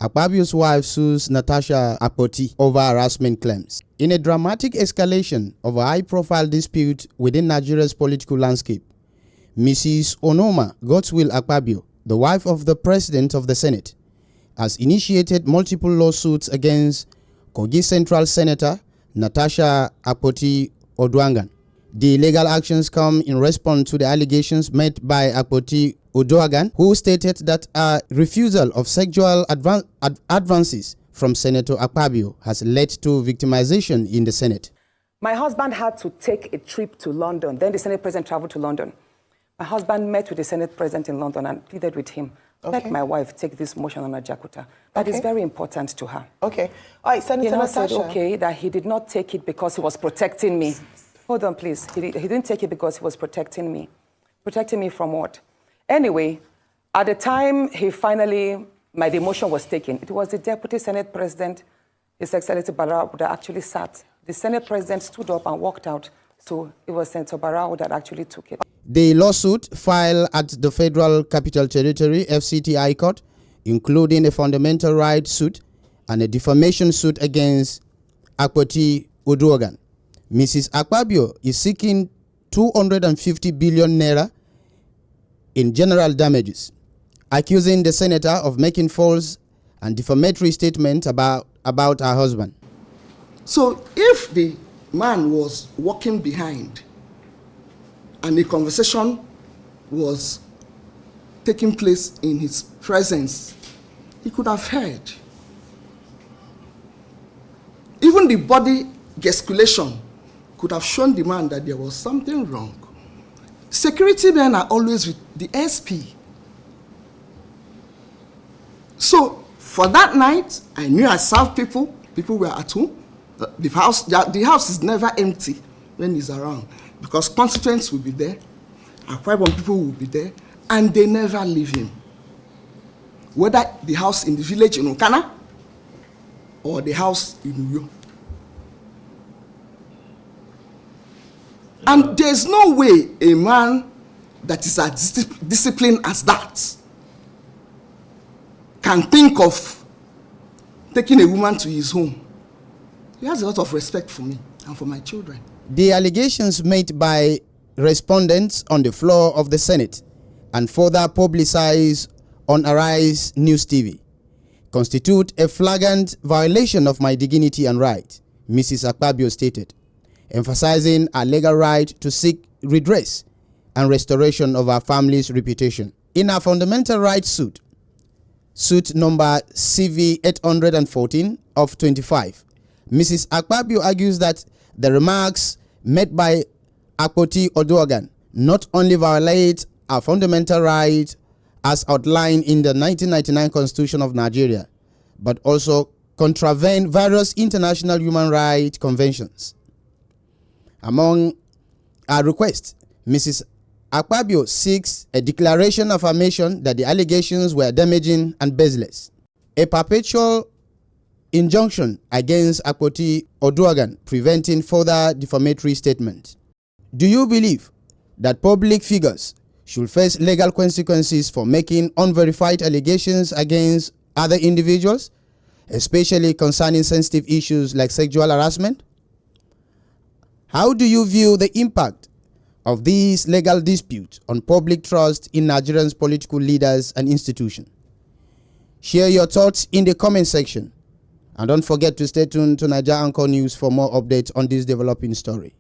Akpabio's wife sues Natasha Akpoti over harassment claims. In a dramatic escalation of a high-profile dispute within Nigeria's political landscape, Mrs. Unoma Godswill Akpabio, the wife of the President of the Senate, has initiated multiple lawsuits against Kogi Central Senator Natasha Akpoti-Uduaghan. The legal actions come in response to the allegations made by Akpoti-Uduaghan, who stated that a refusal of sexual advances from Senator Akpabio has led to victimization in the Senate. My husband had to take a trip to London. Then the Senate President traveled to London. My husband met with the Senate President in London and pleaded with him. Okay. Let my wife take this motion on Ajakuta. That is very important to her. Okay. All right, Senator Natasha. He said, okay, that he did not take it because he was protecting me. Hold on, please. He didn't take it because he was protecting me. Protecting me from what? Anyway, at the time my demotion was taken, it was the Deputy Senate President, His Excellency Barrow, that actually sat. The Senate President stood up and walked out. So it was Senator Barrow that actually took it. The lawsuit filed at the Federal Capital Territory, FCT High Court, including a fundamental rights suit and a defamation suit against Akpoti-Uduaghan. Mrs. Akpabio is seeking 250 billion naira in general damages, accusing the senator of making false and defamatory statements about her husband. So if the man was walking behind and a conversation was taking place in his presence, he could have heard. Even the body gesticulation could have shown the man that there was something wrong. Security men are always with the SP. So for that night, I knew I served people. People were at home. The house is never empty when he's around because constituents will be there, Akpabio people will be there, and they never leave him. Whether the house in the village in Okana or the house in Uyo. And there's no way a man that is as disciplined as that can think of taking a woman to his home. He has a lot of respect for me and for my children. The allegations made by respondents on the floor of the Senate and further publicized on Arise News TV constitute a flagrant violation of my dignity and right, Mrs. Akpabio stated, emphasizing our legal right to seek redress and restoration of our family's reputation. In our fundamental rights suit number CV 814 of 25, Mrs. Akpabio argues that the remarks made by Akpoti-Uduaghan not only violate our fundamental right as outlined in the 1999 Constitution of Nigeria, but also contravene various international human rights conventions. Among our requests, Mrs. Akpabio seeks a declaration of affirmation that the allegations were damaging and baseless, a perpetual injunction against Akpoti-Uduaghan preventing further defamatory statements. Do you believe that public figures should face legal consequences for making unverified allegations against other individuals, especially concerning sensitive issues like sexual harassment? How do you view the impact of these legal disputes on public trust in Nigerians' political leaders and institutions? Share your thoughts in the comment section. And don't forget to stay tuned to Naija Anchor News for more updates on this developing story.